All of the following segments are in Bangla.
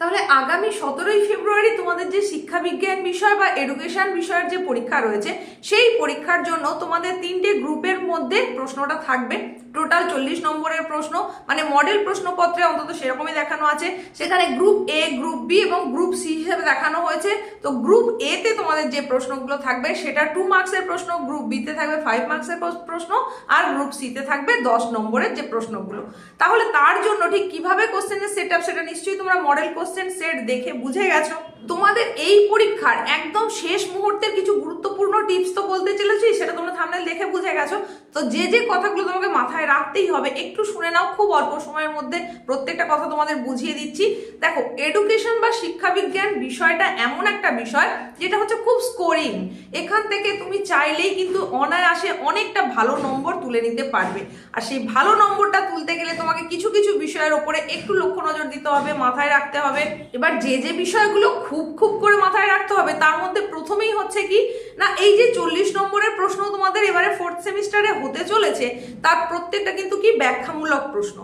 তাহলে আগামী 17ই ফেব্রুয়ারি তোমাদের যে শিক্ষা বিজ্ঞান বিষয় বা এডুকেশন বিষয়ের যে পরীক্ষা রয়েছে সেই পরীক্ষার জন্য তোমাদের 3টে গ্রুপের মধ্যে প্রশ্নটা থাকবে। টোটাল 40 নম্বরের প্রশ্ন, মানে মডেল প্রশ্নপত্রে অন্তত সেরকমই দেখানো আছে। সেখানে গ্রুপ এ, গ্রুপ বি এবং গ্রুপ সি হিসেবে দেখানো হয়েছে। তো গ্রুপ এ তে তোমাদের যে প্রশ্নগুলো থাকবে সেটা 2 মার্কসের প্রশ্ন, গ্রুপ বি তে থাকবে 5 মার্কসের প্রশ্ন, আর গ্রুপ সি তে থাকবে 10 নম্বরের যে প্রশ্নগুলো। তাহলে তার জন্য ঠিক কিভাবে কোশ্চেনের সেটআপ সেটা নিশ্চয়ই তোমরা মডেল কোশ্চেন সেট দেখে বুঝে গেছো। তোমাদের এই পরীক্ষার একদম শেষ মুহূর্তের কিছু গুরুত্বপূর্ণ টিপস তো বলতে চলেছি, সেটা তোমরা থাম্বনেল দেখে বুঝে গেছো। তো যে যে কথাগুলো তোমাকে মাথায় রাখতেই হবে একটু শুনে নাও, খুব অল্প সময়ের মধ্যে প্রত্যেকটা কথা তোমাদের বুঝিয়ে দিচ্ছি। দেখো, এডুকেশন বা শিক্ষা বিজ্ঞান বিষয়টা এমন একটা বিষয় যেটা হচ্ছে খুব স্কোরিং। এখান থেকে তুমি চাইলেই কিন্তু অনায়াসে অনেকটা ভালো নম্বর তুলে নিতে পারবে। আর সেই ভালো নম্বরটা তুলতে গেলে তোমাকে কিছু কিছু বিষয়ের ওপরে একটু লক্ষ্য নজর দিতে হবে, মাথায় রাখতে হবে। এবার যে যে বিষয়গুলো খুব খুব করে মাথায় রাখতে হবে তার মধ্যে প্রথমেই হচ্ছে কি না, এই যে 40 নম্বরের প্রশ্ন তোমাদের এবারে 4th সেমিস্টারে হতে চলেছে তার প্রত্যেকটা কিন্তু কি ব্যাখ্যামূলক প্রশ্ন।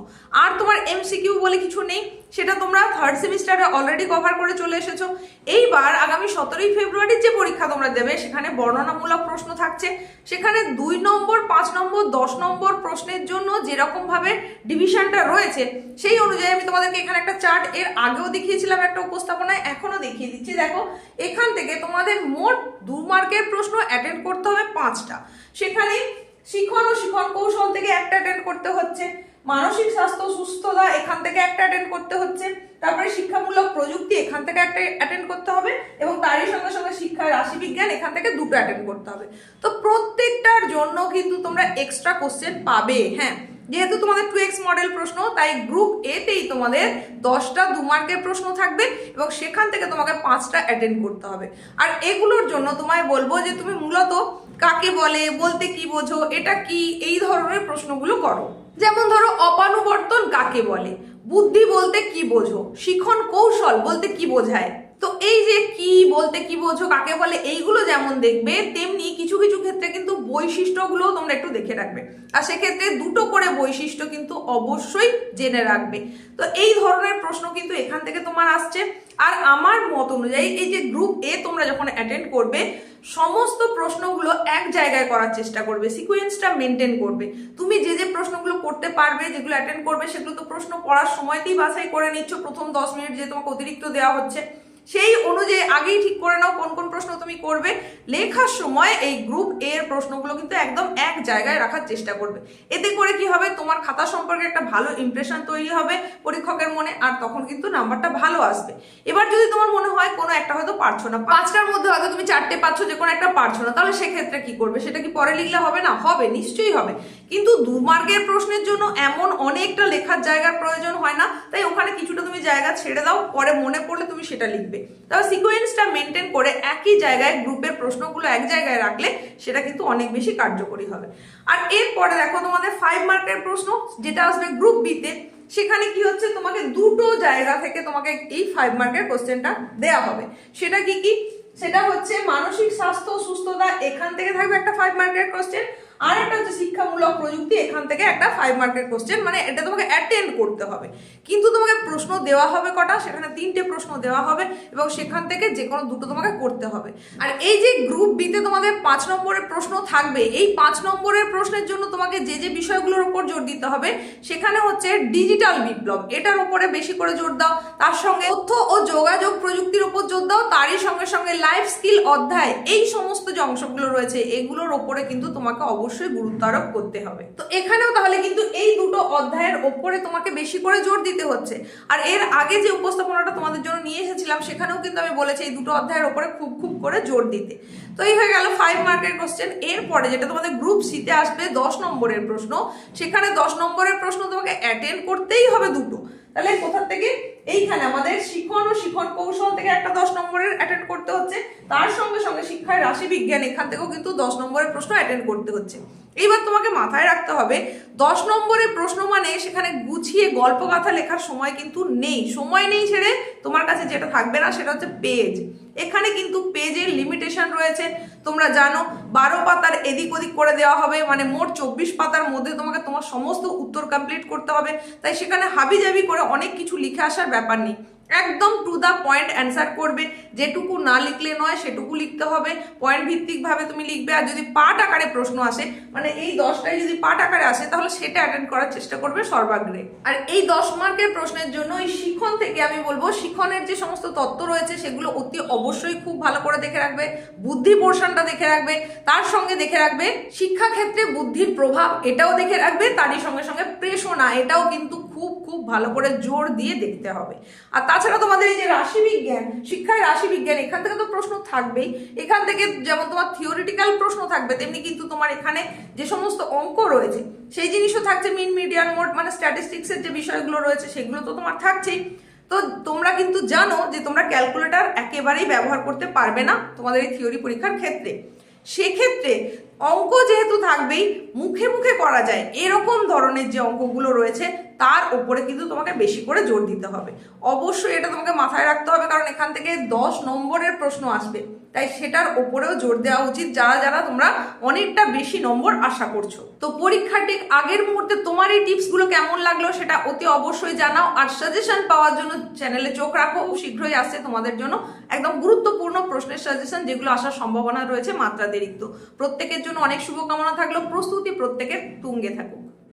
আর তোমার এমসিকিউ বলে কিছু নেই, সেটা তোমরা 3rd সেমিস্টারে অলরেডি কভার করে চলে এসেছো। এইবার আগামী 17ই ফেব্রুয়ারির যে পরীক্ষা তোমরা দেবে সেখানে বর্ণনামূলক প্রশ্ন থাকছে। সেখানে 2 নম্বর, 5 নম্বর, 10 নম্বর প্রশ্নের জন্য যেরকম ভাবে ডিভিশনটা রয়েছে সেই অনুযায়ী আমি তোমাদেরকে এখানে একটা চার্ট এর আগেও দেখিয়েছিলাম একটা উপস্থাপনায়, এখনো দেখিয়ে দিচ্ছি। দেখো, এখান থেকে তোমাদের মোট 2 মার্কের প্রশ্ন অ্যাটেন্ড করতে হবে 5টা। সেখানে শিখন ও শিখন কৌশল থেকে একটা অ্যাটেন্ড করতে হচ্ছে, মানসিক স্বাস্থ্য সুস্থতা এখান থেকে একটা অ্যাটেন্ড করতে হচ্ছে, তারপরে শিক্ষামূলক প্রযুক্তি এখান থেকে একটা অ্যাটেন্ড করতে হবে, এবং তারই সঙ্গে সঙ্গে শিক্ষা রাশিবিজ্ঞান এখান থেকে 2টো অ্যাটেন্ড করতে হবে। তো প্রত্যেকটার জন্য কিন্তু তোমরা এক্সট্রা কোশ্চেন পাবে। হ্যাঁ, যেহেতু তোমাদের 2x মডেল প্রশ্ন, তাই গ্রুপ এ তেই তোমাদের 10টা 2 মার্কের প্রশ্ন থাকবে এবং সেখান থেকে তোমাকে 5টা অ্যাটেন্ড করতে হবে। আর এগুলোর জন্য তোমায় বলবো যে তুমি মূলত কাকে বলে, বলতে কি বোঝো, এটা কি, এই ধরনের প্রশ্নগুলো করো। যেমন ধরো, অপানুবর্তন কাকে বলে, বুদ্ধি বলতে কি বোঝো, শিখন কৌশল বলতে কি বোঝায়। তো এই যে কি বলতে কি বোঝো, কাকে বলে, এইগুলো যেমন দেখবে তেমনি কিছু কিছু ক্ষেত্রে কিন্তু বৈশিষ্ট্যগুলো তোমরা একটু দেখে রাখবে। আর সেক্ষেত্রে 2টো করে বৈশিষ্ট্য কিন্তু অবশ্যই জেনে রাখবে। তো এই ধরনের প্রশ্ন কিন্তু এখান থেকে তোমার আসছে। আর আমার মত অনুযায়ী এই যে গ্রুপ এ তোমরা যখন অ্যাটেন্ড করবে সমস্ত প্রশ্নগুলো এক জায়গায় করার চেষ্টা করবে, সিকোয়েন্সটা মেনটেন করবে। তুমি যে যে প্রশ্নগুলো করতে পারবে, যেগুলো অ্যাটেন্ড করবে, সেগুলো তো প্রশ্ন পড়ার সময়তেই বাছাই করে নিচ্ছ। প্রথম 10 মিনিট যে তোমাকে অতিরিক্ত দেওয়া হচ্ছে সেই অনুযায়ী আগেই ঠিক করে নাও কোন কোন প্রশ্ন তুমি করবে। লেখার সময় এই গ্রুপ এ এর প্রশ্নগুলো কিন্তু একদম এক জায়গায় রাখার চেষ্টা করবে। এতে করে কি হবে, তোমার খাতা সম্পর্কে একটা ভালো ইমপ্রেশন তৈরি হবে পরীক্ষকের মনে, আর তখন কিন্তু নাম্বারটা ভালো আসবে। এবার যদি তোমার মনে হয় কোনো একটা হয়তো পারছো না, 5টার মধ্যে হয়তো তুমি 4টে পাচ্ছ, যে কোনো একটা পারছো না, তাহলে সেক্ষেত্রে কি করবে, সেটা কি পরে লিখলে হবে না? হবে, নিশ্চয়ই হবে। কিন্তু 2 মার্কের প্রশ্নের জন্য এমন অনেকটা লেখার জায়গার প্রয়োজন হয় না, তাই ওখানে কিছুটা তুমি জায়গা ছেড়ে দাও, পরে মনে পড়লে তুমি সেটা লিখবে। তবে সিকোয়েন্সটা মেনটেন করে একই জায়গায় গ্রুপের প্রশ্নগুলো এক জায়গায় রাখলে সেটা কিন্তু অনেক বেশি কার্যকরী হবে। আর এরপরে দেখো, তোমাদের 5 মার্কের প্রশ্ন যেটা আসবে গ্রুপ বি তে, সেখানে কি হচ্ছে, তোমাকে 2টো জায়গা থেকে তোমাকে এই 5 মার্কের কোশ্চেনটা দেওয়া হবে। সেটা কি কি, সেটা হচ্ছে মানসিক স্বাস্থ্য সুস্থতা, এখান থেকে থাকবে একটা 5 মার্কের কোশ্চেন, আর একটা হচ্ছে শিক্ষামূলক প্রযুক্তি, এখান থেকে একটা 5 মার্কের কোশ্চেন। মানে এটা তোমাকে অ্যাটেন্ড করতে হবে, কিন্তু তোমাকে প্রশ্ন দেওয়া হবে কটা, সেখানে 3টে প্রশ্ন দেওয়া হবে এবং সেখান থেকে যে কোনো 2টো তোমাকে করতে হবে। আর এই যে গ্রুপ বি তে তোমাদের 5 নম্বরের প্রশ্ন থাকবে, এই 5 নম্বরের প্রশ্নের জন্য তোমাকে যে যে বিষয়গুলোর উপর জোর দিতে হবে সেখানে হচ্ছে ডিজিটাল বিপ্লব, এটার উপরে বেশি করে জোর দাও। তার সঙ্গে তথ্য ও যোগাযোগ প্রযুক্তির উপর জোর দাও, তারই সঙ্গে সঙ্গে লাইফ স্কিল অধ্যায়, এই সমস্ত যে অংশগুলো রয়েছে এগুলোর উপরে কিন্তু তোমাকে অবশ্যই গুরুত্ব আরোপ করতে হবে। তো এখানেও তাহলে কিন্তু এই 2টো অধ্যায়ের ওপরে তোমাকে বেশি করে জোর দিতে হচ্ছে। আর এর আগে যে উপস্থাপনাটা তোমাদের জন্য নিয়ে এসেছিলাম সেখানেও কিন্তু আমি বলেছি এই 2টো অধ্যায়ের ওপরে খুব খুব করে জোর দিতে। তো এই হয়ে গেল 5 মার্কের কোশ্চেন। এরপরে যেটা তোমাদের গ্রুপ সি তে আসবে 10 নম্বরের প্রশ্ন, সেখানে 10 নম্বরের প্রশ্ন তোমাকে অ্যাটেন্ড করতেই হবে 2টো। তাহলে কোথা থেকে, এইখানে আমাদের শিখন ও শিখন কৌশল থেকে একটা 10 নম্বরের অ্যাটেন্ড করতে হচ্ছে, তার সঙ্গে সঙ্গে শিক্ষার রাশি বিজ্ঞান এখান থেকেও কিন্তু 10 নম্বরের প্রশ্ন অ্যাটেন্ড করতে হচ্ছে। এইবার তোমাকে মাথায় রাখতে হবে 10 নম্বরের প্রশ্ন মানে সেখানে গুছিয়ে গল্প গাথা লেখার সময় কিন্তু নেই, সময় নেই ছেড়ে তোমার কাছে যেটা থাকবে না সেটা হচ্ছে পেজ। এখানে কিন্তু পেজের লিমিটেশন রয়েছে, তোমরা জানো 12 পাতার এদিক ওদিক করে দেওয়া হবে, মানে মোট 24 পাতার মধ্যে তোমাকে তোমার সমস্ত উত্তর কমপ্লিট করতে হবে। তাই সেখানে হাবিজাবি করে অনেক কিছু লিখে আসার ব্যাপার নেই, একদম টু দা পয়েন্ট অ্যান্সার করবে। যেটুকু না লিখলে নয় সেটুকু লিখতে হবে, পয়েন্ট ভিত্তিক ভাবে তুমি লিখবে। আর যদি পাঠ আকারে প্রশ্ন আসে, মানে এই 10টাই যদি পাঠ আকারে আসে, তাহলে সেটা অ্যাটেন্ড করার চেষ্টা করবে সর্বাগ্রে। আর এই 10 মার্কের প্রশ্নের জন্য এই শিখন থেকে আমি বলবো, শিখনের যে সমস্ত তত্ত্ব রয়েছে সেগুলো অতি অবশ্যই খুব ভালো করে দেখে রাখবে, বুদ্ধি পোর্শনটা দেখে রাখবে, তার সঙ্গে দেখে রাখবে শিক্ষাক্ষেত্রে বুদ্ধির প্রভাব, এটাও দেখে রাখবে। তারই সঙ্গে সঙ্গে প্রেষণা, এটাও কিন্তু খুব খুব ভালো করে জোর দিয়ে দেখতে হবে। আর তাছাড়া তোমাদের এই যে রাশিবিজ্ঞান, শিক্ষায় রাশিবিজ্ঞান, এখান থেকে তো প্রশ্ন থাকবেই। এখান থেকে যেমন তোমার থিওরিটিক্যাল প্রশ্ন থাকবে, তেমনি কিন্তু তোমার এখানে যে সমস্ত অঙ্ক রয়েছে সেই জিনিসও থাকছে। মিন, মিডিয়ান, মোড, মানে স্ট্যাটিস্টিক্সের যে বিষয়গুলো রয়েছে সেগুলো তো তোমার থাকছেই। তো তোমরা কিন্তু জানো যে তোমরা ক্যালকুলেটর একেবারেই ব্যবহার করতে পারবে না তোমাদের এই থিওরি পরীক্ষার ক্ষেত্রে। সেক্ষেত্রে অঙ্ক যেহেতু থাকবেই, মুখে মুখে করা যায় এরকম ধরনের যে অঙ্কগুলো রয়েছে তার উপরে কিন্তু তোমাকে বেশি করে জোর দিতে হবে। অবশ্যই এটা তোমাকে মাথায় রাখতে হবে, কারণ এখান থেকে 10 নম্বরের প্রশ্ন আসবে, তাই সেটার উপরেও জোর দেওয়া উচিত যারা যারা তোমরা অনেকটা বেশি নম্বর আশা করছো। তো পরীক্ষার ঠিক আগের মুহূর্তে তোমার এই টিপসগুলো কেমন লাগলো সেটা অতি অবশ্যই জানাও। আর সাজেশন পাওয়ার জন্য চ্যানেলে চোখ রাখো, শীঘ্রই আসছে তোমাদের জন্য একদম গুরুত্বপূর্ণ প্রশ্নের সাজেশন, যেগুলো আসার সম্ভাবনা রয়েছে মাত্রাতিরিক্ত। প্রত্যেকের জন্য অনেক শুভকামনা থাকলো, প্রস্তুতি প্রত্যেকের তুঙ্গে থাকুক।